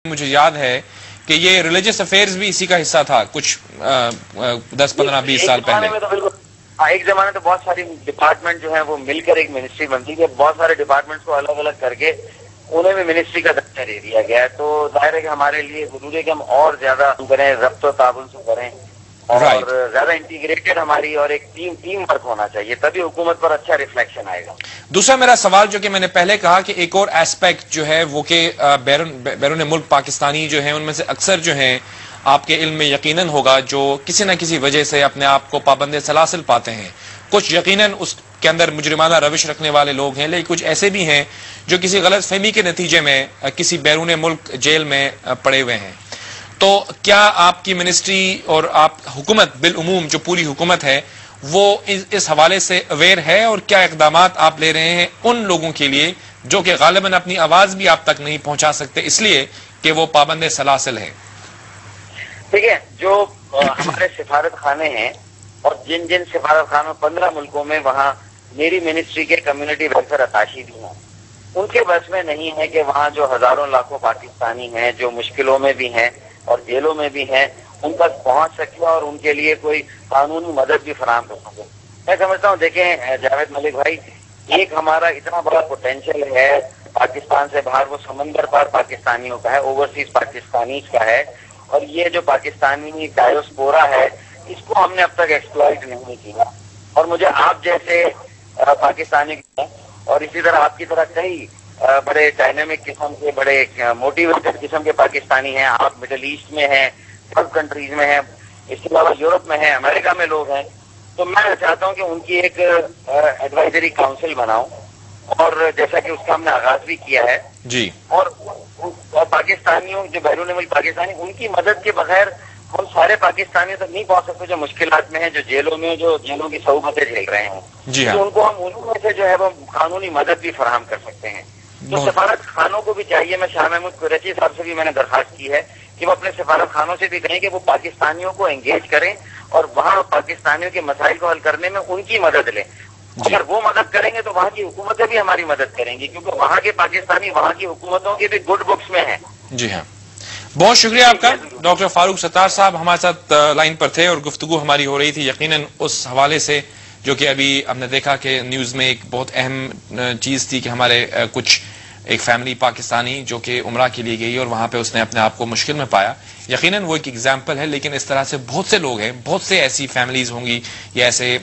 مجھے یاد ہے کہ یہ ریلیجس افیئرز بھی اسی کا حصہ تھا کچھ 10 15 20 سال پہلے. ایک زمانے تو بہت ساری ڈپارٹمنٹ جو ہیں وہ مل کر ایک منسٹری بنتی ہے. بہت سارے ڈپارٹمنٹس کو الگ الگ کر کے انہیں بھی منسٹری کا درجہ دے دیا گیا ہے. تو ظاہر ہے کہ ہمارے لیے ضروری ہے کہ ہم اور زیادہ کریں, ربط و تعاون سے کریں اور زیادہ انٹیگریٹڈ ہماری اور ایک ٹیم ورک ہونا چاہیے, تبھی حکومت پر اچھا ریفلیکشن آئے گا. دوسرا میرا سوال جو کہ میں نے پہلے کہا کہ ایک اور ایسپیکٹ جو ہے وہ کہ بیرون ملک پاکستانی جو ہیں ان میں سے اکثر جو ہیں آپ کے علم میں یقیناً ہوگا جو کسی نہ کسی وجہ سے اپنے آپ کو پابند سلاسل پاتے ہیں. کچھ یقیناً اس کے اندر مجرمانہ روش رکھنے والے لوگ ہیں, لیکن کچھ ایسے بھی ہیں جو کسی غلط فہمی کے نتیجے میں کسی بیرون ملک جیل میں پڑے ہوئے ہیں. تو کیا آپ کی منسٹری اور آپ حکومت بالعموم جو پوری حکومت ہے وہ اس حوالے سے اویئر ہے, اور کیا اقدامات آپ لے رہے ہیں ان لوگوں کے لیے جو کہ غالباً اپنی آواز بھی آپ تک نہیں پہنچا سکتے اس لیے کہ وہ پابند سلاسل ہیں؟ ٹھیک ہے, جو ہمارے سفارت خانے ہیں اور جن سفارت خانوں 15 ملکوں میں وہاں میری منسٹری کے کمیونٹی ویلفیئر اتاشی بھی ہیں, ان کے بس میں نہیں ہے کہ وہاں جو ہزاروں لاکھوں پاکستانی ہیں جو مشکلوں میں بھی ہیں اور جیلوں میں بھی ہیں ان تک پہنچ سکے اور ان کے لیے کوئی قانونی مدد بھی فراہم کر سکے. میں سمجھتا ہوں, دیکھیں جاوید ملک بھائی, ایک ہمارا اتنا بڑا پوٹینشیل ہے پاکستان سے باہر, وہ سمندر پار پاکستانیوں کا ہے, اوورسیز پاکستانیز کا ہے, اور یہ جو پاکستانی ڈائیوسپورا ہے اس کو ہم نے اب تک ایکسپلائٹ نہیں کیا. اور مجھے آپ جیسے پاکستانی اور اسی طرح آپ کی طرح کئی بڑے ڈائنامک قسم کے, بڑے موٹیویٹڈ قسم کے پاکستانی ہیں. آپ مڈل ایسٹ میں ہیں, سب کنٹریز میں ہیں, اس کے علاوہ یورپ میں ہیں, امریکہ میں لوگ ہیں. تو میں چاہتا ہوں کہ ان کی ایک ایڈوائزری کاؤنسل بناؤں, اور جیسا کہ اس کا ہم نے آغاز بھی کیا ہے جی, اور پاکستانیوں جو بیرون ملک پاکستانی ان کی مدد کے بغیر ہم سارے پاکستانیوں تک نہیں پہنچ سکتے جو مشکلات میں ہیں, جو جیلوں میں, جو جیلوں کی صعوبتیں جھیل رہے ہیں. جی ہاں, تو ان کو ہم انہوں میں سے جو ہے وہ قانونی مدد بھی فراہم کر سکتے ہیں. تو سفارت خانوں کو بھی چاہیے, میں شاہ محمود قریشی صاحب سے بھی میں نے درخواست کی ہے کہ وہ اپنے سفارت خانوں سے بھی کہیں کہ وہ پاکستانیوں کو انگیج کریں اور وہاں پاکستانیوں کے مسائل کو حل کرنے میں ان کی مدد لیں. اگر وہ مدد کریں گے تو وہاں کی حکومتیں بھی ہماری مدد کریں گی, کیونکہ وہاں کے پاکستانی وہاں کی حکومتوں کے بھی گڈ بکس میں ہیں. جی ہاں, بہت شکریہ آپ کا. ڈاکٹر فاروق ستار صاحب ہمارے ساتھ لائن پر تھے اور گفتگو ہماری ہو رہی تھی یقیناً اس حوالے سے جو کہ ابھی ہم نے دیکھا کہ نیوز میں ایک بہت اہم چیز تھی کہ ہمارے کچھ ایک فیملی پاکستانی جو کہ عمرہ کے لیے گئی اور وہاں پہ اس نے اپنے آپ کو مشکل میں پایا. یقیناً وہ ایک ایگزامپل ہے, لیکن اس طرح سے بہت سے لوگ ہیں, بہت سے ایسی فیملیز ہوں گی یا ایسے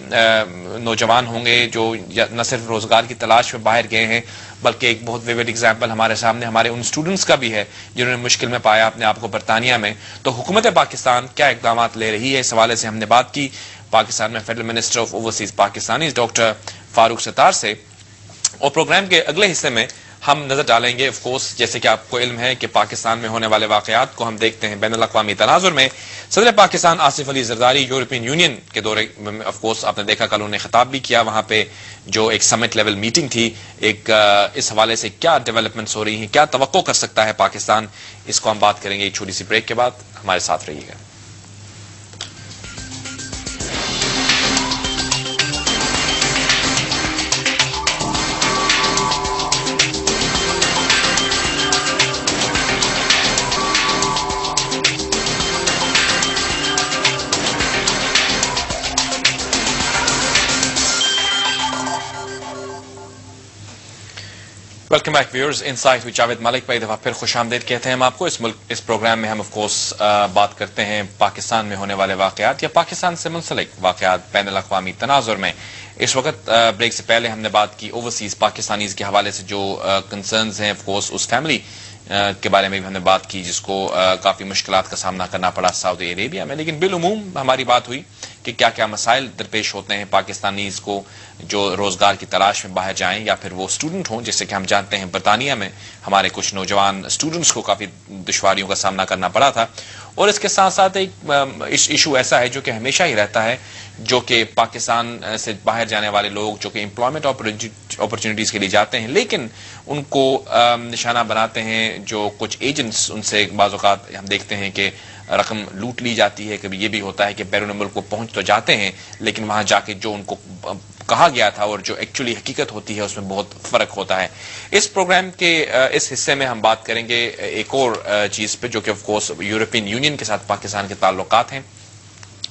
نوجوان ہوں گے جو نہ صرف روزگار کی تلاش میں باہر گئے ہیں بلکہ ایک بہت ویوڈ ایگزامپل ہمارے سامنے ہمارے ان اسٹوڈنٹس کا بھی ہے جنہوں نے مشکل میں پایا اپنے آپ کو برطانیہ میں. تو حکومت پاکستان کیا اقدامات لے رہی ہے اس حوالے سے ہم نے بات کی پاکستان میں federal minister of overseas Pakistanis doctor Farooq Sattar سے. اور پروگرام کے اگلے حصے میں ہم نظر ڈالیں گے, آف کورس جیسے کہ آپ کو علم ہے کہ پاکستان میں ہونے والے واقعات کو ہم دیکھتے ہیں بین الاقوامی تناظر میں. صدر پاکستان آصف علی زرداری یورپین یونین کے دورے میں آف کورس آپ نے دیکھا کل انہوں نے خطاب بھی کیا, وہاں پہ جو ایک سمٹ لیول میٹنگ تھی, ایک اس حوالے سے کیا ڈیولپمنٹس ہو رہی ہیں, کیا توقع کر سکتا ہے پاکستان, اس کو ہم بات کریں گے ایک چھوٹی سی بریک کے بعد. ہمارے ساتھ رہیے گا. ویلکم بیک ویورز, انسائٹ وچ جاوید ملک. ایک دفعہ پھر خوش آمدید کہتے ہیں ہم آپ کو. اس پروگرام میں ہم آف کورس بات کرتے ہیں پاکستان میں ہونے والے واقعات یا پاکستان سے منسلک واقعات بین الاقوامی تناظر میں. اس وقت بریک سے پہلے ہم نے بات کی اوورسیز پاکستانیز کے حوالے سے جو کنسرنز ہیں, آف کورس اس فیملی کے بارے میں بھی ہم نے بات کی جس کو کافی مشکلات کا سامنا کرنا پڑا سعودی عربیہ میں. لیکن بالعموم ہماری بات ہوئی کہ کیا کیا مسائل درپیش ہوتے ہیں پاکستانیز کو جو روزگار کی تلاش میں باہر جائیں یا پھر وہ اسٹوڈنٹ ہوں. جیسے کہ ہم جانتے ہیں برطانیہ میں ہمارے کچھ نوجوان اسٹوڈنٹس کو کافی دشواریوں کا سامنا کرنا پڑا تھا. اور اس کے ساتھ ساتھ ایک ایشو ایسا ہے جو کہ ہمیشہ ہی رہتا ہے, جو کہ پاکستان سے باہر جانے والے لوگ جو کہ امپلائمنٹ اپرچونیٹیز کے لیے جاتے ہیں لیکن ان کو نشانہ بناتے ہیں جو کچھ ایجنٹس. ان سے بعض اوقات ہم دیکھتے ہیں کہ رقم لوٹ لی جاتی ہے. کبھی یہ بھی ہوتا ہے کہ بیرون ملک کو پہنچ تو جاتے ہیں لیکن وہاں جا کے جو ان کو کہا گیا تھا اور جو ایکچولی حقیقت ہوتی ہے اس میں بہت فرق ہوتا ہے. اس پروگرام کے اس حصے میں ہم بات کریں گے ایک اور چیز پہ جو کہ آف کورس یورپین یونین کے ساتھ پاکستان کے تعلقات ہیں.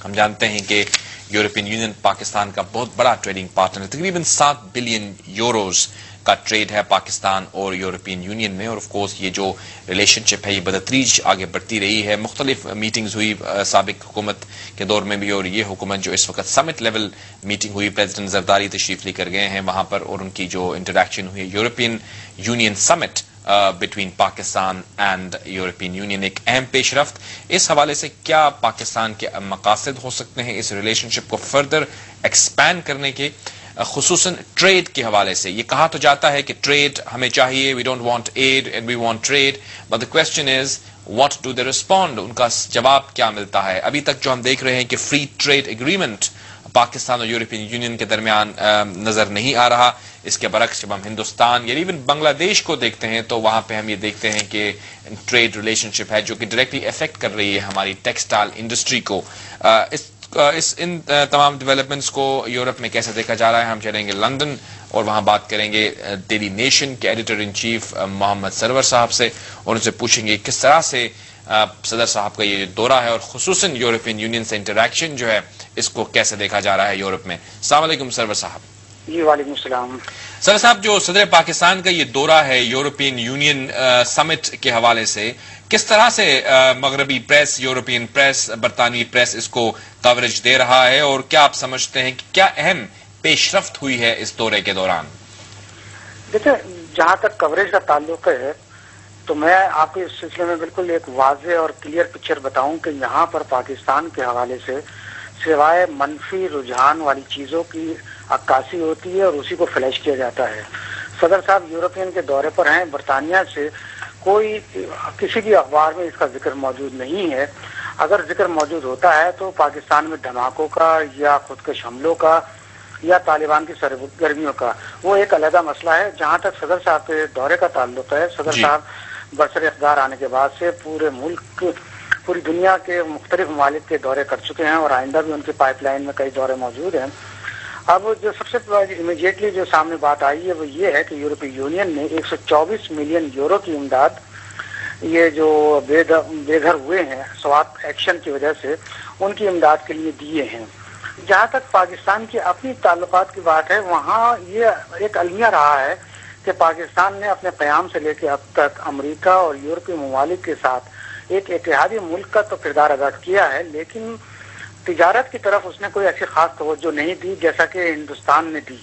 ہم جانتے ہیں کہ یورپین یونین پاکستان کا بہت بڑا ٹریڈنگ پارٹنر ہے. تقریباً 7 بلین یوروز کا ٹریڈ ہے پاکستان اور یورپین یونین میں, اور آف کورس یہ جو ریلیشن شپ ہے یہ بتدریج آگے بڑھتی رہی ہے. مختلف میٹنگز ہوئی سابق حکومت کے دور میں بھی, اور یہ حکومت جو اس وقت سمٹ لیول میٹنگ ہوئی, پریزیڈنٹ زرداری تشریف لے کر گئے ہیں وہاں پر, اور ان کی جو انٹریکشن ہوئی European union summit between Pakistan and European union, ایک اہم پیش رفت. اس حوالے سے کیا پاکستان کے مقاصد ہو سکتے ہیں اس ریلیشن شپ کو فردر ایکسپینڈ کرنے کے, خصوصاً ٹریڈ کے حوالے سے؟ یہ کہا تو جاتا ہے کہ ٹریڈ ہمیں چاہیے, we don't want aid and we want trade, but the question is what do they respond. ان کا جواب کیا ملتا ہے؟ ابھی تک جو ہم دیکھ رہے ہیں کہ فری ٹریڈ ایگریمنٹ پاکستان اور یورپین یونین کے درمیان نظر نہیں آ رہا. اس کے برعکس جب ہم ہندوستان یا ایون بنگلہ دیش کو دیکھتے ہیں تو وہاں پہ ہم یہ دیکھتے ہیں کہ ٹریڈ ریلیشن شپ ہے جو کہ ڈائریکٹلی افیکٹ کر رہی ہے ہماری ٹیکسٹائل انڈسٹری کو. ان تمام ڈیولپمنٹس کو یورپ میں کیسے دیکھا جا رہا ہے؟ ہم چلیں گے لندن اور وہاں بات کریں گے ڈیلی نیشن کے editor in chief Muhammad Sarwar صاحب سے, اور ان سے پوچھیں گے کس طرح سے صدر صاحب کا یہ دورہ ہے اور خصوصاً یورپین یونین سے انٹریکشن جو ہے اس کو کیسے دیکھا جا رہا ہے یورپ میں. السلام علیکم سرور صاحب. جی وعلیکم السلام. سر صاحب, جو صدر پاکستان کا یہ دورہ ہے یورپین یونین سمٹ کے حوالے سے, کس طرح سے مغربی پریس, یورپین پریس, برطانوی پریس اس کو کوریج دے رہا ہے, اور کیا آپ سمجھتے ہیں کہ کیا اہم پیش رفت ہوئی ہے اس دورے کے دوران؟ دیکھیں, جہاں تک کوریج کا تعلق ہے تو میں آپ کو اس سلسلے میں بالکل ایک واضح اور کلیئر پکچر بتاؤں کہ یہاں پر پاکستان کے حوالے سے سوائے منفی رجحان والی چیزوں کی عکاسی ہوتی ہے اور اسی کو فلیش کیا جاتا ہے. صدر صاحب یورپین کے دورے پر ہیں, برطانیہ سے کوئی کسی بھی اخبار میں اس کا ذکر موجود نہیں ہے. اگر ذکر موجود ہوتا ہے تو پاکستان میں دھماکوں کا یا خودکش حملوں کا یا طالبان کی سرگرمیوں کا, وہ ایک علیحدہ مسئلہ ہے. جہاں تک صدر صاحب کے دورے کا تعلق ہے, صدر صاحب برسر اقتدار آنے کے بعد سے پورے ملک, پوری دنیا کے مختلف ممالک کے دورے کر چکے ہیں اور آئندہ بھی ان کی پائپ لائن میں کئی دورے موجود ہیں. اب جو سب سے امیڈیٹلی جو سامنے بات آئی ہے وہ یہ ہے کہ یورپی یونین نے 124 ملین یورو کی امداد یہ جو بے گھر ہوئے ہیں سوات ایکشن کی وجہ سے ان کی امداد کے لیے دیے ہیں. جہاں تک پاکستان کی اپنی تعلقات کی بات ہے, وہاں یہ ایک المیہ رہا ہے کہ پاکستان نے اپنے قیام سے لے کے اب تک امریکہ اور یورپی ممالک کے ساتھ ایک اتحادی ملک کا تو کردار ادا کیا ہے, لیکن تجارت کی طرف اس نے کوئی ایسی خاص توجہ نہیں دی جیسا کہ ہندوستان نے دی.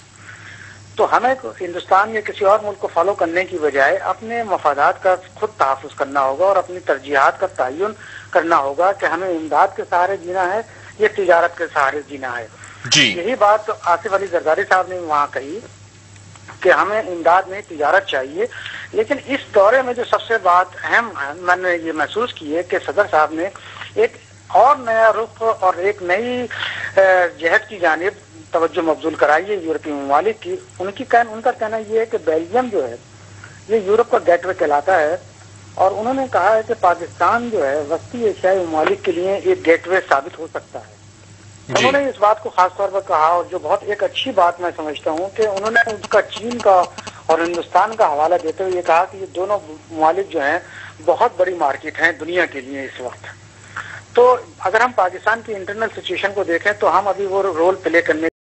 تو ہمیں ہندوستان یا کسی اور ملک کو فالو کرنے کی بجائے اپنے مفادات کا خود تحفظ کرنا ہوگا اور اپنی ترجیحات کا تعین کرنا ہوگا کہ ہمیں امداد کے سہارے جینا ہے یا تجارت کے سہارے جینا ہے. یہی بات آصف علی زرداری صاحب نے وہاں کہی کہ ہمیں امداد میں تجارت چاہیے. لیکن اس دورے میں جو سب سے بات اہم میں نے یہ محسوس کی ہے کہ صدر صاحب نے ایک اور نیا رخ اور ایک نئی جہت کی جانب توجہ مبذول کرائی ہے یورپی ممالک کی. ان کا کہنا یہ ہے کہ بیلجیم جو ہے یہ یورپ کا گیٹ وے کہلاتا ہے, اور انہوں نے کہا ہے کہ پاکستان جو ہے وسطی ایشیائی ممالک کے لیے ایک گیٹ وے ثابت ہو سکتا ہے. انہوں نے اس بات کو خاص طور پر کہا, اور جو بہت ایک اچھی بات میں سمجھتا ہوں کہ انہوں نے ان کا چین کا اور ہندوستان کا حوالہ دیتے ہوئے یہ کہا کہ یہ دونوں ممالک جو ہیں بہت بڑی مارکیٹ ہیں دنیا کے لیے اس وقت. تو اگر ہم پاکستان کی انٹرنل سچویشن کو دیکھیں تو ہم ابھی وہ رول پلے کرنے